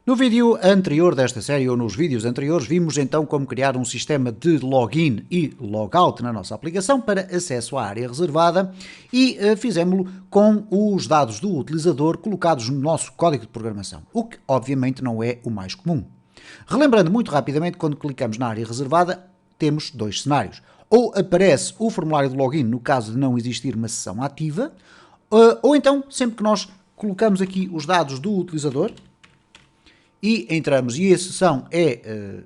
No vídeo anterior desta série, ou nos vídeos anteriores, vimos então como criar um sistema de login e logout na nossa aplicação para acesso à área reservada e fizemos-lo com os dados do utilizador colocados no nosso código de programação, o que obviamente não é o mais comum. Relembrando muito rapidamente, quando clicamos na área reservada, temos dois cenários. Ou aparece o formulário de login no caso de não existir uma sessão ativa, ou então, sempre que nós colocamos aqui os dados do utilizador, e entramos e a sessão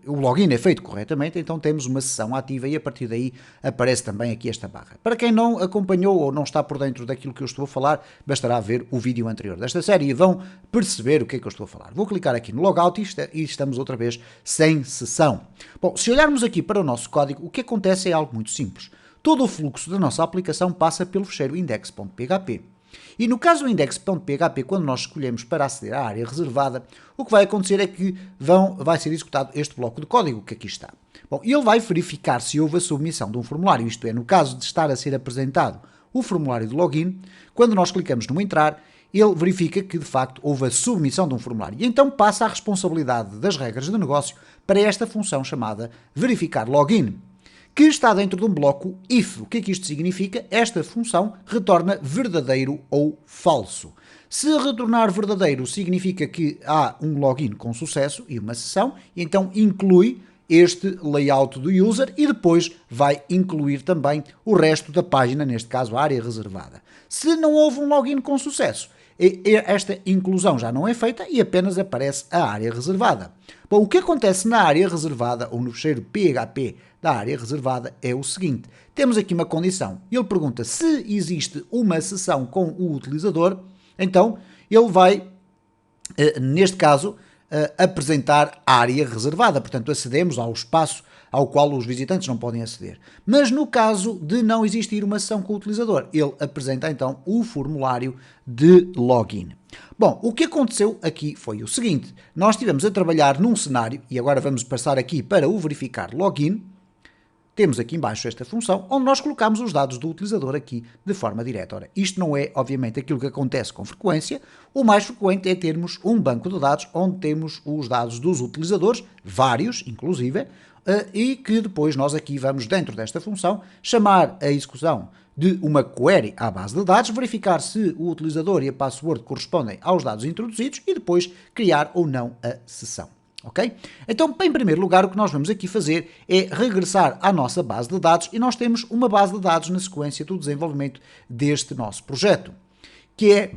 o login é feito corretamente, então temos uma sessão ativa e a partir daí aparece também aqui esta barra. Para quem não acompanhou ou não está por dentro daquilo que eu estou a falar, bastará ver o vídeo anterior desta série e vão perceber o que é que eu estou a falar. Vou clicar aqui no logout e estamos outra vez sem sessão. Bom, se olharmos aqui para o nosso código, o que acontece é algo muito simples. Todo o fluxo da nossa aplicação passa pelo fecheiro index.php. E no caso do index.php, quando nós escolhemos para aceder à área reservada, o que vai acontecer é que vai ser executado este bloco de código que aqui está. Bom, ele vai verificar se houve a submissão de um formulário, isto é, no caso de estar a ser apresentado o formulário de login, quando nós clicamos no entrar, ele verifica que de facto houve a submissão de um formulário e então passa a responsabilidade das regras de negócio para esta função chamada verificar login, que está dentro de um bloco if. O que é que isto significa? Esta função retorna verdadeiro ou falso. Se retornar verdadeiro, significa que há um login com sucesso e uma sessão, e então inclui este layout do user e depois vai incluir também o resto da página, neste caso a área reservada. Se não houve um login com sucesso, esta inclusão já não é feita e apenas aparece a área reservada. Bom, o que acontece na área reservada ou no fecheiro PHP da área reservada é o seguinte. Temos aqui uma condição. Ele pergunta se existe uma sessão com o utilizador, então ele vai, neste caso, apresentar a área reservada. Portanto, acedemos ao espaço ao qual os visitantes não podem aceder. Mas no caso de não existir uma sessão com o utilizador, ele apresenta então o formulário de login. Bom, o que aconteceu aqui foi o seguinte. Nós estivemos a trabalhar num cenário, e agora vamos passar aqui para o verificar login. Temos aqui embaixo esta função, onde nós colocamos os dados do utilizador aqui de forma direta. Ora, isto não é, obviamente, aquilo que acontece com frequência. O mais frequente é termos um banco de dados onde temos os dados dos utilizadores, vários, inclusive, e que depois nós aqui vamos, dentro desta função, chamar a execução de uma query à base de dados, verificar se o utilizador e a password correspondem aos dados introduzidos e depois criar ou não a sessão. Ok? Então, em primeiro lugar, o que nós vamos aqui fazer é regressar à nossa base de dados e nós temos uma base de dados na sequência do desenvolvimento deste nosso projeto, que é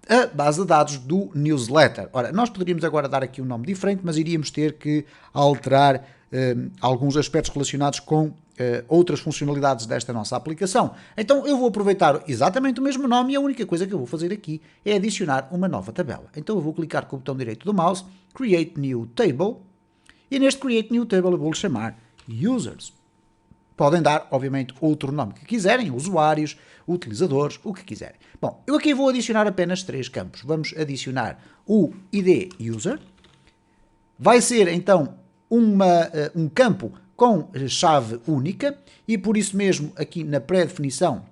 a base de dados do newsletter. Ora, nós poderíamos agora dar aqui um nome diferente, mas iríamos ter que alterar alguns aspectos relacionados com outras funcionalidades desta nossa aplicação. Então eu vou aproveitar exatamente o mesmo nome e a única coisa que eu vou fazer aqui é adicionar uma nova tabela. Então eu vou clicar com o botão direito do mouse, Create New Table, e neste Create New Table eu vou-lhe chamar Users. Podem dar, obviamente, outro nome que quiserem, usuários, utilizadores, o que quiserem. Bom, eu aqui vou adicionar apenas 3 campos. Vamos adicionar o ID User. Vai ser, então, um campo com chave única e, por isso mesmo, aqui na pré-definição,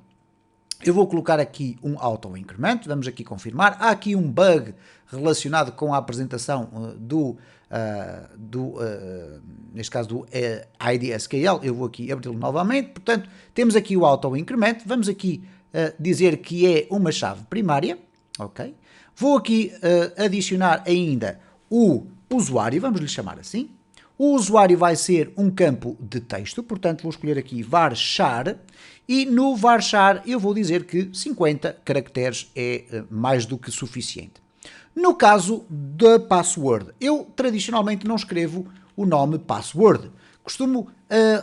eu vou colocar aqui um auto-increment. Vamos aqui confirmar. Há aqui um bug relacionado com a apresentação neste caso do IDSQL, eu vou aqui abri-lo novamente, portanto, temos aqui o auto-increment, vamos aqui dizer que é uma chave primária, ok? Vou aqui adicionar ainda o usuário, vamos lhe chamar assim. O usuário vai ser um campo de texto, portanto, vou escolher aqui varchar, e no varchar eu vou dizer que 50 caracteres é mais do que suficiente. No caso da password, eu tradicionalmente não escrevo o nome password. Costumo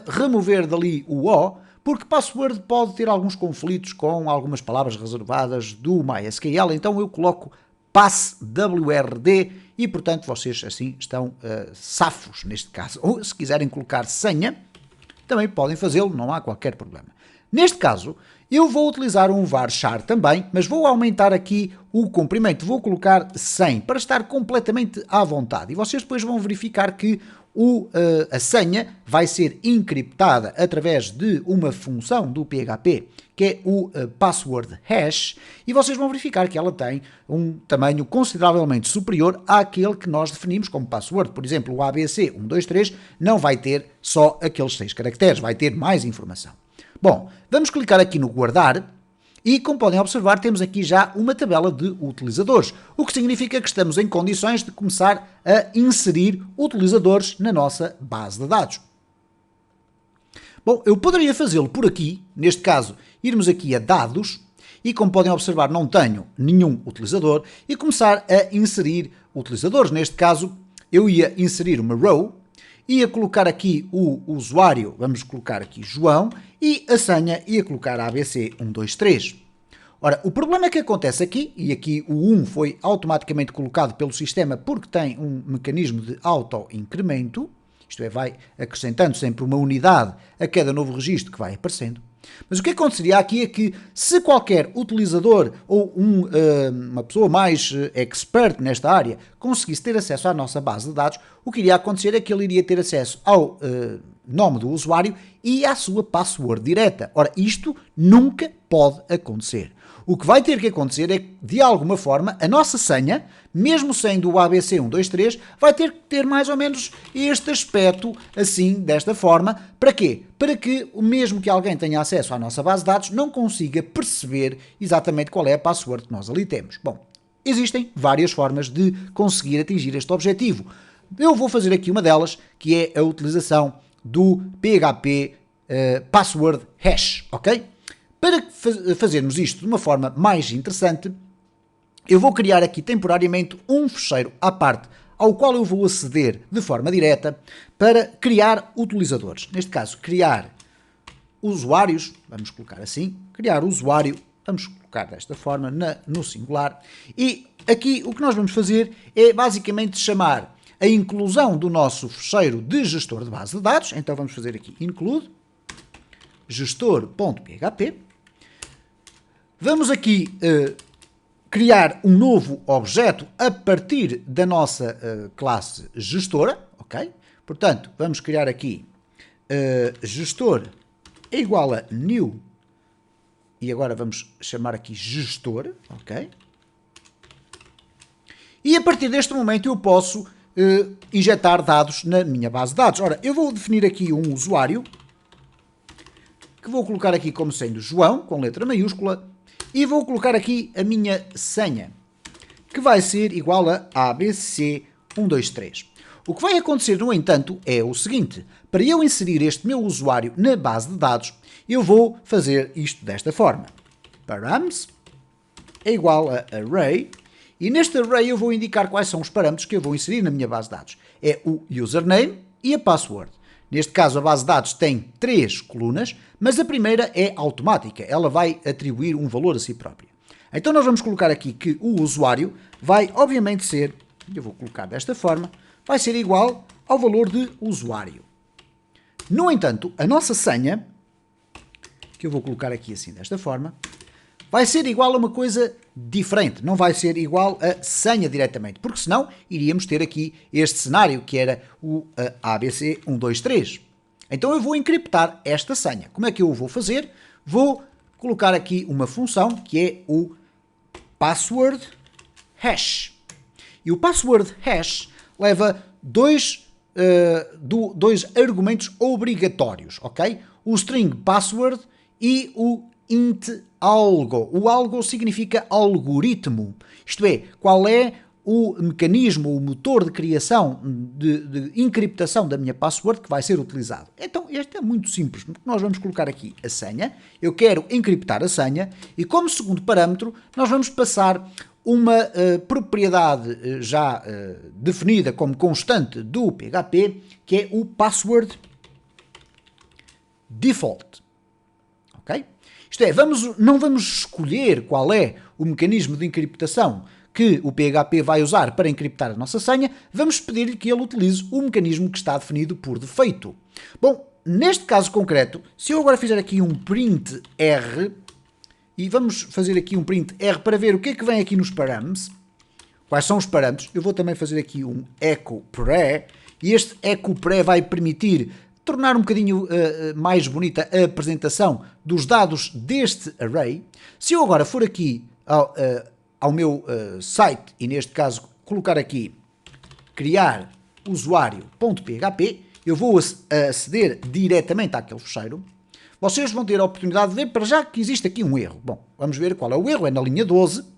remover dali o O, porque password pode ter alguns conflitos com algumas palavras reservadas do MySQL, então eu coloco password e, portanto, vocês assim estão safos neste caso. Ou se quiserem colocar senha, também podem fazê-lo, não há qualquer problema. Neste caso, eu vou utilizar um varchar também, mas vou aumentar aqui o comprimento, vou colocar 100 para estar completamente à vontade. E vocês depois vão verificar que a senha vai ser encriptada através de uma função do PHP, que é o password hash, e vocês vão verificar que ela tem um tamanho consideravelmente superior àquele que nós definimos como password. Por exemplo, o ABC123 não vai ter só aqueles 6 caracteres, vai ter mais informação. Bom, vamos clicar aqui no guardar. E, como podem observar, temos aqui já uma tabela de utilizadores, o que significa que estamos em condições de começar a inserir utilizadores na nossa base de dados. Bom, eu poderia fazê-lo por aqui, neste caso, irmos aqui a dados, e como podem observar não tenho nenhum utilizador, e começar a inserir utilizadores. Neste caso, eu ia inserir uma row, ia colocar aqui o usuário, vamos colocar aqui João, e a senha ia colocar ABC123. Ora, o problema que acontece aqui, e aqui o 1 foi automaticamente colocado pelo sistema porque tem um mecanismo de auto-incremento, isto é, vai acrescentando sempre uma unidade a cada novo registro que vai aparecendo. Mas o que aconteceria aqui é que se qualquer utilizador ou uma pessoa mais expert nesta área conseguisse ter acesso à nossa base de dados, o que iria acontecer é que ele iria ter acesso ao nome do usuário e à sua password direta. Ora, isto nunca pode acontecer. O que vai ter que acontecer é que, de alguma forma, a nossa senha, mesmo sendo o ABC123, vai ter que ter mais ou menos este aspecto, assim, desta forma. Para quê? Para que, mesmo que alguém tenha acesso à nossa base de dados, não consiga perceber exatamente qual é a password que nós ali temos. Bom, existem várias formas de conseguir atingir este objetivo. Eu vou fazer aqui uma delas, que é a utilização do PHP password hash, ok? Para fazermos isto de uma forma mais interessante, eu vou criar aqui temporariamente um fecheiro à parte, ao qual eu vou aceder de forma direta para criar utilizadores. Neste caso, criar usuários, vamos colocar assim, criar usuário, vamos colocar desta forma no singular, e aqui o que nós vamos fazer é basicamente chamar a inclusão do nosso fecheiro de gestor de base de dados, então vamos fazer aqui include gestor.php. Vamos aqui criar um novo objeto a partir da nossa classe gestora, ok? Portanto, vamos criar aqui gestor é igual a new, e agora vamos chamar aqui gestor, ok? E a partir deste momento eu posso injetar dados na minha base de dados. Ora, eu vou definir aqui um usuário, que vou colocar aqui como sendo João, com letra maiúscula, e vou colocar aqui a minha senha, que vai ser igual a ABC123. O que vai acontecer, no entanto, é o seguinte: para eu inserir este meu usuário na base de dados, eu vou fazer isto desta forma. Params é igual a array, e neste array eu vou indicar quais são os parâmetros que eu vou inserir na minha base de dados. É o username e a password. Neste caso, a base de dados tem 3 colunas, mas a primeira é automática. Ela vai atribuir um valor a si própria. Então, nós vamos colocar aqui que o usuário vai, obviamente, ser, eu vou colocar desta forma, vai ser igual ao valor de usuário. No entanto, a nossa senha, que eu vou colocar aqui assim desta forma, vai ser igual a uma coisa diferente, não vai ser igual a senha diretamente, porque senão iríamos ter aqui este cenário que era o ABC123. Então eu vou encriptar esta senha. Como é que eu o vou fazer? Vou colocar aqui uma função que é o password hash. E o password hash leva dois argumentos obrigatórios, ok? O string password e o int algo. O algo significa algoritmo, isto é, qual é o mecanismo, o motor de criação, de encriptação da minha password que vai ser utilizado. Então, este é muito simples, porque nós vamos colocar aqui a senha, eu quero encriptar a senha, e como segundo parâmetro, nós vamos passar uma propriedade já definida como constante do PHP, que é o password default. Ok? Isto é, não vamos escolher qual é o mecanismo de encriptação que o PHP vai usar para encriptar a nossa senha, vamos pedir-lhe que ele utilize o mecanismo que está definido por defeito. Bom, neste caso concreto, se eu agora fizer aqui um print R, e vamos fazer aqui um print R para ver o que é que vem aqui nos parâmetros, quais são os parâmetros, eu vou também fazer aqui um echo pré, e este eco pré vai permitir tornar um bocadinho mais bonita a apresentação dos dados deste array. Se eu agora for aqui ao meu site e neste caso colocar aqui criar usuário.php, eu vou aceder diretamente àquele fecheiro. Vocês vão ter a oportunidade de ver para já que existe aqui um erro. Bom, vamos ver qual é o erro, é na linha 12.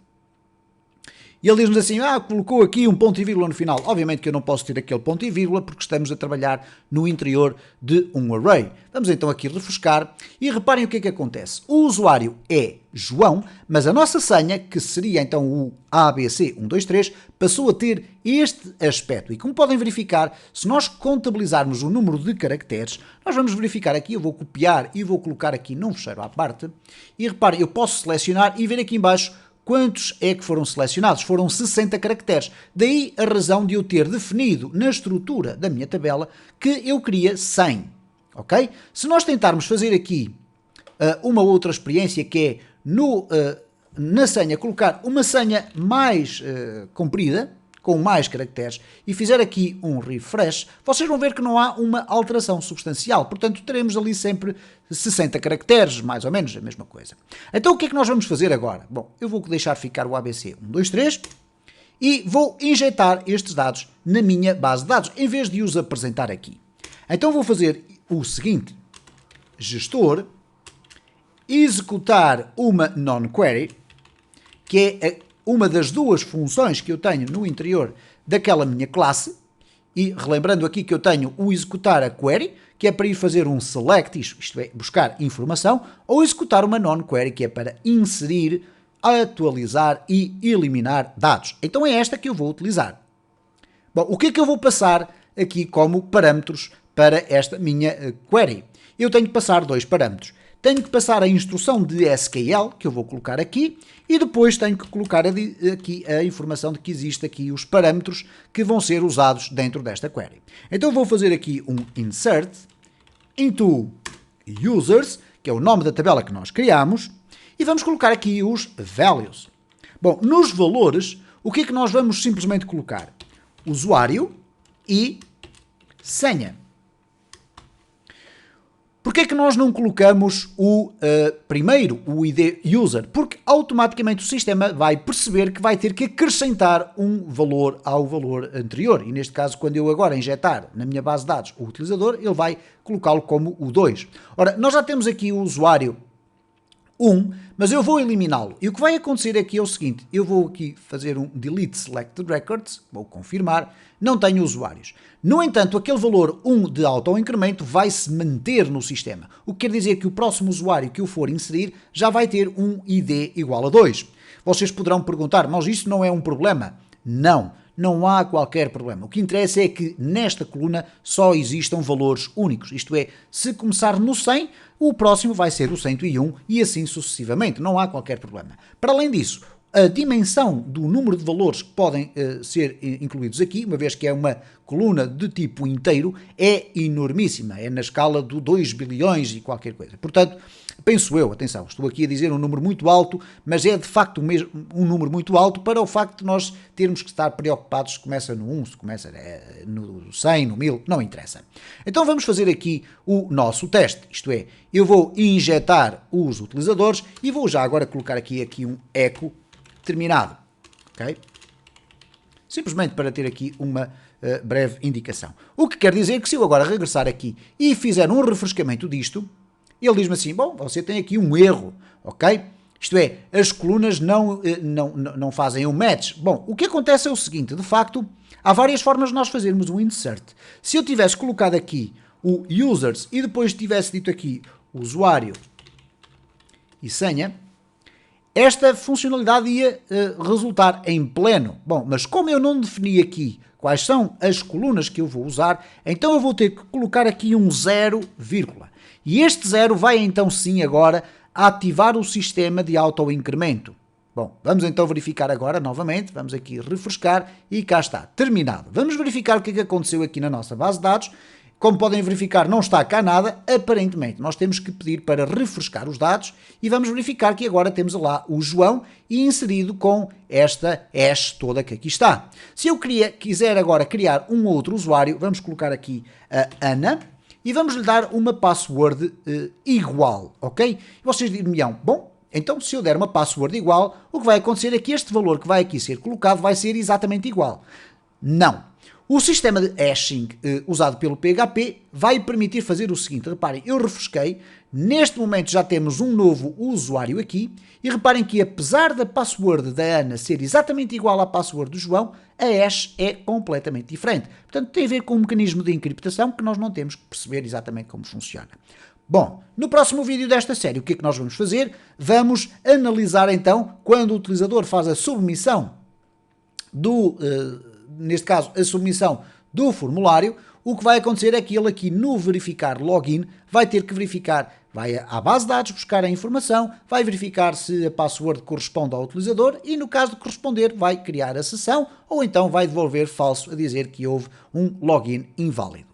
E ele diz-nos assim, colocou aqui um ponto e vírgula no final. Obviamente que eu não posso ter aquele ponto e vírgula porque estamos a trabalhar no interior de um array. Vamos então aqui refrescar e reparem o que é que acontece. O usuário é João, mas a nossa senha, que seria então o ABC123, passou a ter este aspecto. E como podem verificar, se nós contabilizarmos o número de caracteres, nós vamos verificar aqui, eu vou copiar e vou colocar aqui num fecheiro à parte. E reparem, eu posso selecionar e ver aqui em baixo quantos é que foram selecionados? Foram 60 caracteres. Daí a razão de eu ter definido na estrutura da minha tabela que eu queria 100. Ok? Se nós tentarmos fazer aqui uma outra experiência que é na senha colocar uma senha mais comprida, com mais caracteres, e fizer aqui um refresh, vocês vão ver que não há uma alteração substancial. Portanto, teremos ali sempre 60 caracteres, mais ou menos a mesma coisa. Então, o que é que nós vamos fazer agora? Bom, eu vou deixar ficar o ABC 123 e vou injetar estes dados na minha base de dados, em vez de os apresentar aqui. Então, vou fazer o seguinte. Gestor, executar uma non-query, que é uma das duas funções que eu tenho no interior daquela minha classe, e relembrando aqui que eu tenho o executar a query, que é para ir fazer um select, isto é, buscar informação, ou executar uma non-query, que é para inserir, atualizar e eliminar dados. Então é esta que eu vou utilizar. Bom, o que é que eu vou passar aqui como parâmetros para esta minha query? Eu tenho que passar dois parâmetros. Tenho que passar a instrução de SQL, que eu vou colocar aqui, e depois tenho que colocar aqui a informação de que existe aqui os parâmetros que vão ser usados dentro desta query. Então vou fazer aqui um insert into users, que é o nome da tabela que nós criamos, e vamos colocar aqui os values. Bom, nos valores, o que é que nós vamos simplesmente colocar? Usuário e senha. Porquê é que nós não colocamos primeiro o ID user? Porque automaticamente o sistema vai perceber que vai ter que acrescentar um valor ao valor anterior. E neste caso, quando eu agora injetar na minha base de dados o utilizador, ele vai colocá-lo como o 2. Ora, nós já temos aqui o usuário 1, mas eu vou eliminá-lo. E o que vai acontecer aqui é o seguinte, eu vou aqui fazer um delete selected records, vou confirmar, não tenho usuários. No entanto, aquele valor 1 de auto-incremento vai se manter no sistema, o que quer dizer que o próximo usuário que eu for inserir já vai ter um ID igual a 2. Vocês poderão perguntar, mas isso não é um problema? Não, não há qualquer problema. O que interessa é que nesta coluna só existam valores únicos, isto é, se começar no 100, o próximo vai ser o 101 e assim sucessivamente, não há qualquer problema. Para além disso, a dimensão do número de valores que podem ser incluídos aqui, uma vez que é uma coluna de tipo inteiro, é enormíssima, é na escala de 2 bilhões e qualquer coisa. Portanto, penso eu, atenção, estou aqui a dizer um número muito alto, mas é de facto um número muito alto para o facto de nós termos que estar preocupados se começa no 1, se começa no 100, no 1000, não interessa. Então vamos fazer aqui o nosso teste, isto é, eu vou injetar os utilizadores e vou já agora colocar aqui um eco terminado, ok? Simplesmente para ter aqui uma breve indicação. O que quer dizer que se eu agora regressar aqui e fizer um refrescamento disto, ele diz-me assim, bom, você tem aqui um erro, ok? Isto é, as colunas não fazem um match. Bom, o que acontece é o seguinte, de facto, há várias formas de nós fazermos um insert. Se eu tivesse colocado aqui o users e depois tivesse dito aqui usuário e senha, esta funcionalidade ia resultar em pleno. Bom, mas como eu não defini aqui quais são as colunas que eu vou usar, então eu vou ter que colocar aqui um 0, e este 0 vai então sim agora ativar o sistema de auto-incremento. Bom, vamos então verificar agora novamente, vamos aqui refrescar e cá está, terminado. Vamos verificar o que é que aconteceu aqui na nossa base de dados. Como podem verificar, não está cá nada, aparentemente. Nós temos que pedir para refrescar os dados e vamos verificar que agora temos lá o João e inserido com esta hash toda que aqui está. Se eu quiser agora criar um outro usuário, vamos colocar aqui a Ana e vamos lhe dar uma password igual, ok? E vocês dirão, bom, então se eu der uma password igual, o que vai acontecer é que este valor que vai aqui ser colocado vai ser exatamente igual. Não. O sistema de hashing usado pelo PHP vai permitir fazer o seguinte, reparem, eu refresquei, neste momento já temos um novo usuário aqui, e reparem que apesar da password da Ana ser exatamente igual à password do João, a hash é completamente diferente. Portanto, tem a ver com um mecanismo de encriptação que nós não temos que perceber exatamente como funciona. Bom, no próximo vídeo desta série, o que é que nós vamos fazer? Vamos analisar então, quando o utilizador faz a submissão neste caso, a submissão do formulário, o que vai acontecer é que ele aqui no verificar login vai ter que verificar, vai à base de dados buscar a informação, vai verificar se a password corresponde ao utilizador e no caso de corresponder vai criar a sessão ou então vai devolver falso a dizer que houve um login inválido.